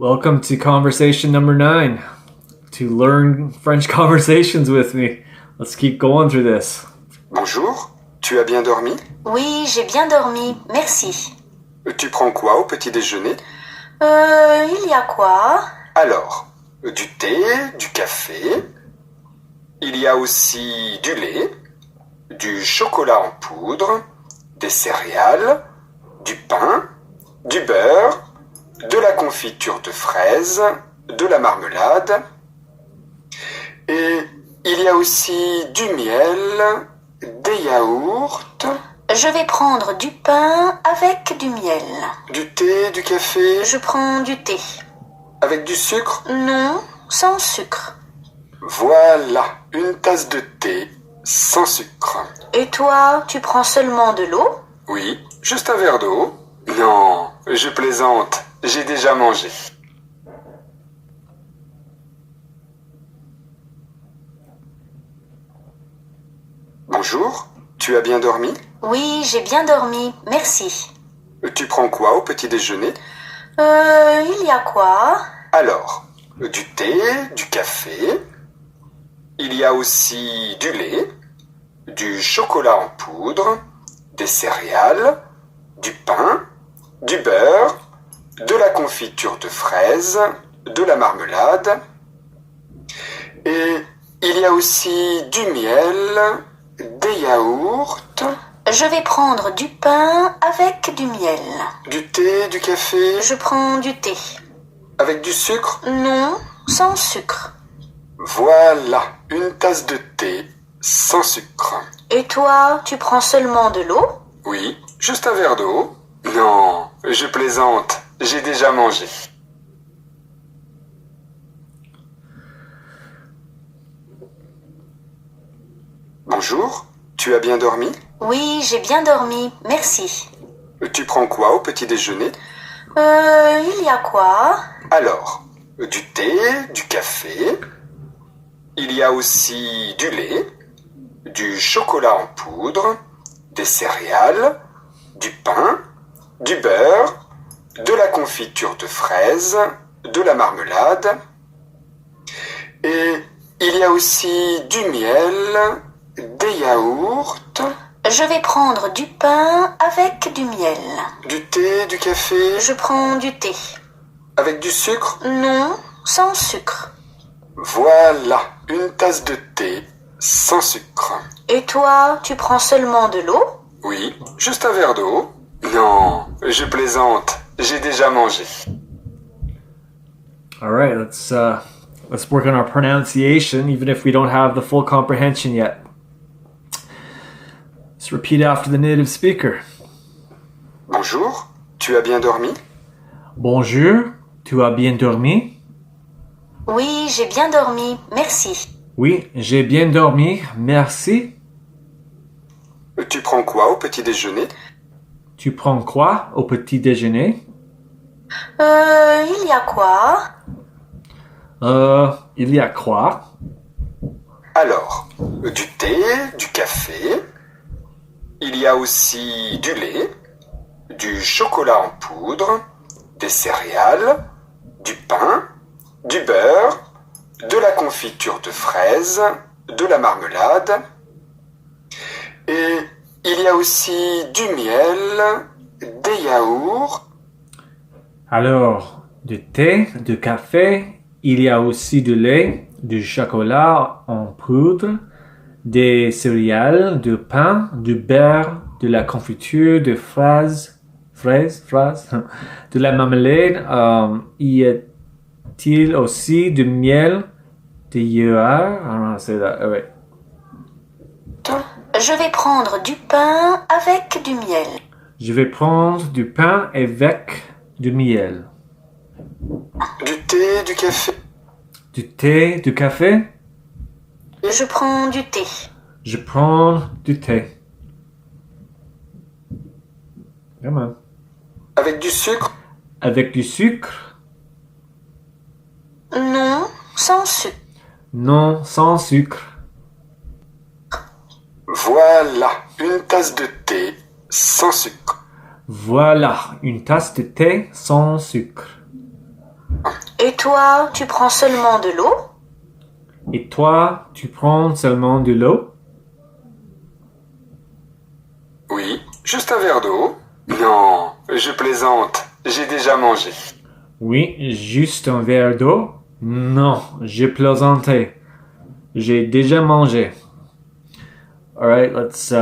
Welcome to conversation number 9. To learn French conversations with me. Let's keep going through this. Bonjour, tu as bien dormi? Oui, j'ai bien dormi, merci. Tu prends quoi au petit déjeuner? Il y a quoi? Alors, du thé, du café. Il y a aussi du lait, du chocolat en poudre, des céréales, du pain, du beurre, de la confiture de fraises, de la marmelade. Et il y a aussi du miel, des yaourts. Je vais prendre du pain avec du miel. Du thé, du café. Je prends du thé. Avec du sucre? Non, sans sucre. Voilà, une tasse de thé sans sucre. Et toi, tu prends seulement de l'eau? Oui, juste un verre d'eau. Non, je plaisante, j'ai déjà mangé. Bonjour, tu as bien dormi? Oui, j'ai bien dormi, merci. Tu prends quoi au petit déjeuner? Il y a quoi? Alors, du thé, du café. Il y a aussi du lait, du chocolat en poudre, des céréales, du pain, du beurre, de la confiture de fraises, de la marmelade. Et il y a aussi du miel, des yaourts. Je vais prendre du pain avec du miel. Du thé, du café. Je prends du thé. Avec du sucre? Non, sans sucre. Voilà, une tasse de thé sans sucre. Et toi, tu prends seulement de l'eau? Oui, juste un verre d'eau. Non, je plaisante, j'ai déjà mangé. Bonjour, tu as bien dormi? Oui, j'ai bien dormi, merci. Tu prends quoi au petit déjeuner? Il y a quoi? Alors, du thé, du café. Il y a aussi du lait, du chocolat en poudre, des céréales, du pain, du beurre, de la confiture de fraises, de la marmelade. Et il y a aussi du miel, des yaourts. Je vais prendre du pain avec du miel. Du thé, du café. Je prends du thé. Avec du sucre? Non, sans sucre. Voilà, une tasse de thé sans sucre. Et toi, tu prends seulement de l'eau? Oui, juste un verre d'eau. Non, je plaisante, j'ai déjà mangé. All right, let's work on our pronunciation, even if we don't have the full comprehension yet. Let's repeat after the native speaker. Bonjour, tu as bien dormi? Bonjour, tu as bien dormi? Oui, j'ai bien dormi, merci. Oui, j'ai bien dormi, merci. Tu prends quoi au petit déjeuner? Tu prends quoi au petit déjeuner? Il y a quoi? Il y a quoi? Alors, du thé, du café. Il y a aussi du lait, du chocolat en poudre, des céréales, du pain, du beurre, de la confiture de fraises, de la marmelade. Et il y a aussi du miel, des yaourts. Alors, du thé, du café, il y a aussi du lait, du chocolat en poudre, des céréales, du pain, du beurre, de la confiture de fraises, de la marmelade. Y a-t-il aussi du miel, de yaourt? I don't know how to say that. Oh, wait. Je vais prendre du pain avec du miel. Je vais prendre du pain avec du miel. Du thé, du café. Du thé, du café? Je prends du thé. Je prends du thé. Come on. Avec du sucre? Avec du sucre? Non, sans sucre. Non, sans sucre. Voilà, une tasse de thé sans sucre. Voilà, une tasse de thé sans sucre. Et toi, tu prends seulement de l'eau? Et toi, tu prends seulement de l'eau? Oui, juste un verre d'eau. Non, je plaisante. J'ai déjà mangé. Oui, juste un verre d'eau? Non, j'ai plaisanté. J'ai déjà mangé. All right, let's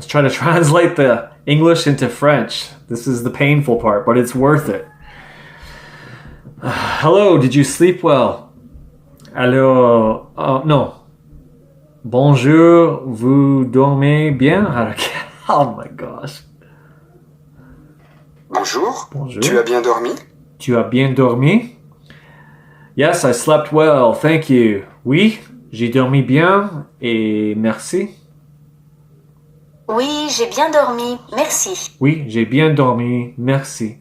try to translate the English into French. This is the painful part, but it's worth it. Hello, did you sleep well? Alors, no. Bonjour, vous dormez bien? Oh my gosh. Bonjour. Bonjour. Tu as bien dormi? Tu as bien dormi? Yes, I slept well, thank you. Oui, j'ai dormi bien et merci. Oui, j'ai bien dormi, merci. Oui, j'ai bien dormi, merci.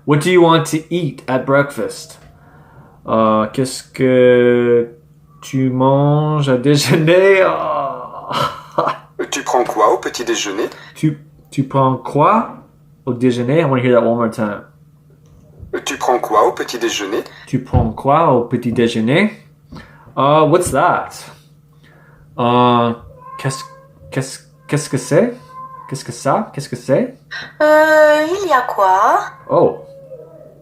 What do you want to eat at breakfast? Qu'est-ce que tu manges à déjeuner? Tu prends quoi au petit déjeuner? Tu prends quoi au déjeuner? I want to hear that one more time. Tu prends quoi au petit déjeuner? Tu prends quoi au petit déjeuner? What's that? Qu'est-ce que c'est? Qu'est-ce que ça? Qu'est-ce que c'est? Il y a quoi? Oh.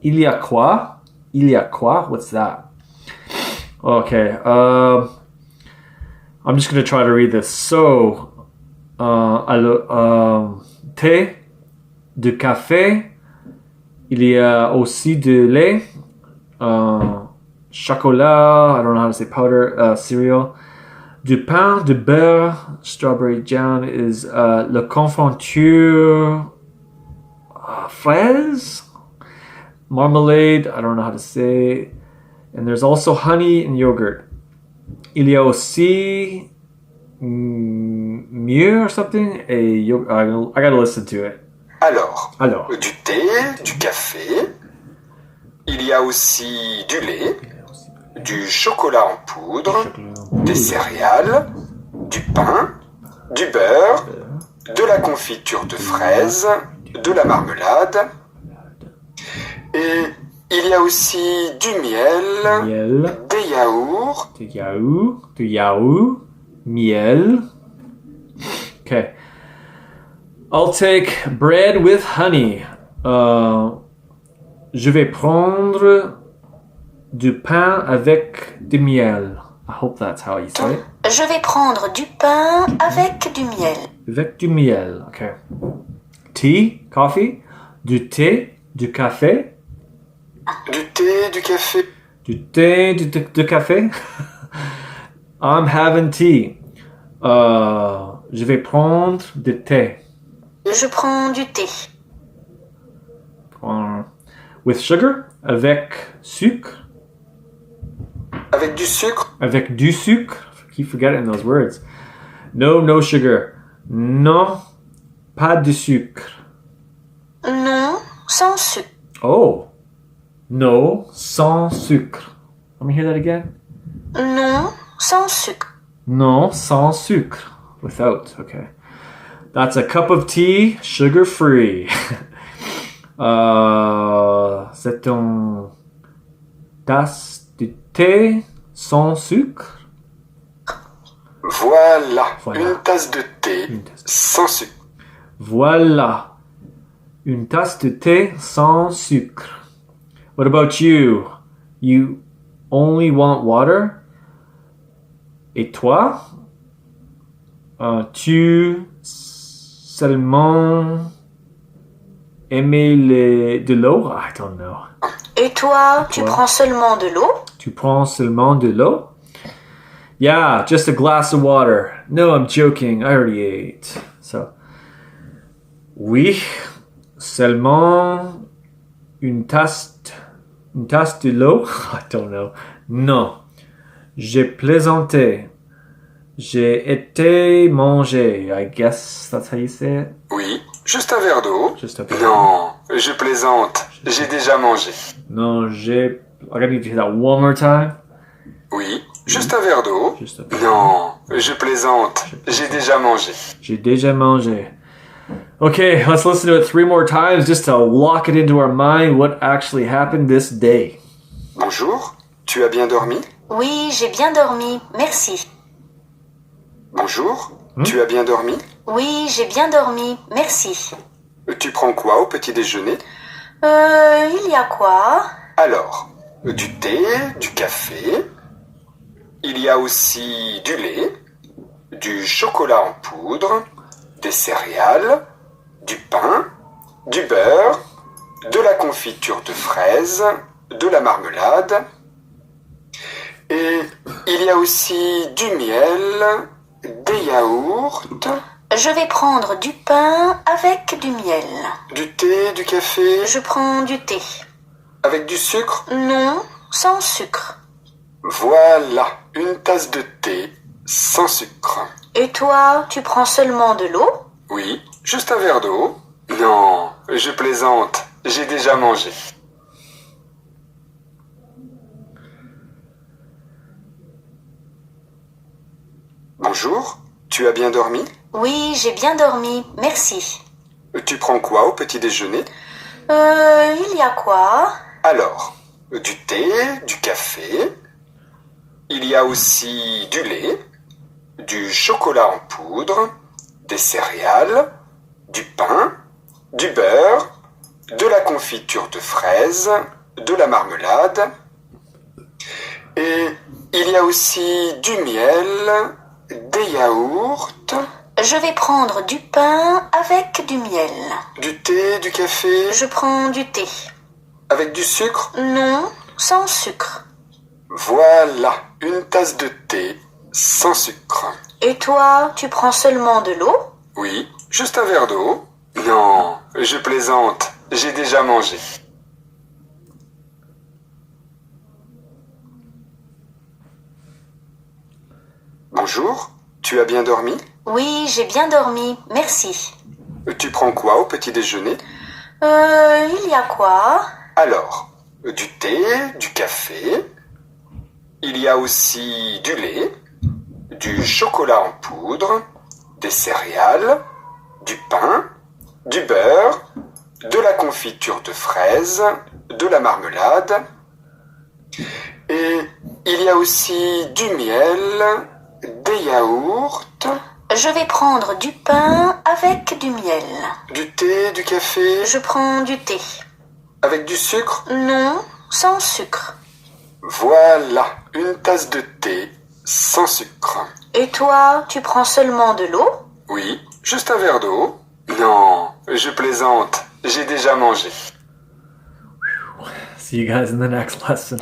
Il y a quoi? Il y a quoi? What's that? Okay. I'm just going to try to read this. So, thé, de café, il y a aussi de lait, chocolat, I don't know how to say powder, cereal, du pain, de beurre, strawberry jam is le confiture, fraise, marmalade, I don't know how to say, and there's also honey and yogurt. Il y a aussi mieux or something, I gotta listen to it. Alors, Alors, du thé, du café, il y a aussi du lait, du chocolat en poudre, des céréales, du pain, du beurre, de la confiture de fraises, de la marmelade, et il y a aussi du miel, miel, des yaourts, du yaourt, miel. Okay. I'll take bread with honey. Je vais prendre du pain avec du miel. I hope that's how you say it. Je vais prendre du pain avec du miel. Avec du miel. Okay. Tea, coffee. Du thé, du café. du thé, du café. Du thé, du café. I'm having tea. Je vais prendre du thé. Je prends du thé. With sugar? Avec sucre? Avec du sucre? Avec du sucre? I keep forgetting those words. No sugar. Non, pas de sucre. Non, sans sucre. Oh. No, sans sucre. Let me hear that again. Non, sans sucre. Non, sans sucre. Without, okay. That's a cup of tea, sugar-free. C'est une tasse de thé sans sucre. Voilà, Voilà. une tasse de thé sans sucre. Voilà. Une tasse de thé sans sucre. What about you? You only want water? Et toi? Tu seulement aimer de l'eau? I don't know. Et toi, tu prends seulement de l'eau? Tu prends seulement de l'eau? Yeah, just a glass of water. No, I'm joking. I already ate. So, oui, seulement une tasse de l'eau? I don't know. Non, j'ai plaisanté. J'ai été mangé. I guess that's how you say it. Oui, juste un verre d'eau. Just a bit. Non, je plaisante. J'ai déjà mangé. Non, I gotta need to hear that one more time. Oui, juste un verre d'eau. Just a bit. Non, je plaisante. J'ai déjà mangé. J'ai déjà mangé. Okay, let's listen to it 3 more times just to lock it into our mind what actually happened this day. Bonjour, tu as bien dormi? Oui, j'ai bien dormi, merci. Bonjour, tu as bien dormi? Oui, j'ai bien dormi, merci. Tu prends quoi au petit déjeuner? Il y a quoi? Alors, du thé, du café. Il y a aussi du lait, du chocolat en poudre, des céréales, du pain, du beurre, de la confiture de fraises, de la marmelade. Et il y a aussi du miel, des yaourts, Je vais prendre du pain avec du miel. du thé, du café, Je prends du thé. avec du sucre. Non, sans sucre. Voilà, une tasse de thé sans sucre. Et toi, tu prends seulement de l'eau? Oui, juste un verre d'eau. Non, je plaisante, j'ai déjà mangé. Bonjour, tu as bien dormi? Oui, j'ai bien dormi, merci. Tu prends quoi au petit déjeuner? Il y a quoi? Alors, du thé, du café. Il y a aussi du lait, du chocolat en poudre, des céréales, du pain, du beurre, de la confiture de fraises, de la marmelade. Et il y a aussi du miel, des yaourts, Je vais prendre du pain avec du miel. du thé, du café, Je prends du thé. avec du sucre. Non, sans sucre. Voilà, une tasse de thé sans sucre. Et toi, tu prends seulement de l'eau? Oui, juste un verre d'eau. Non, je plaisante, j'ai déjà mangé. Bonjour, tu as bien dormi? Oui, j'ai bien dormi, merci. Tu prends quoi au petit déjeuner? Il y a quoi? Alors, du thé, du café. Il y a aussi du lait, du chocolat en poudre, des céréales, du pain, du beurre, de la confiture de fraises, de la marmelade. Et il y a aussi du miel, des yaourts, Je vais prendre du pain avec du miel. du thé, du café, Je prends du thé. avec du sucre. Non, sans sucre. Voilà, une tasse de thé sans sucre. Et toi, tu prends seulement de l'eau? Oui, juste un verre d'eau. Non, je plaisante, j'ai déjà mangé. See you guys in the next lesson.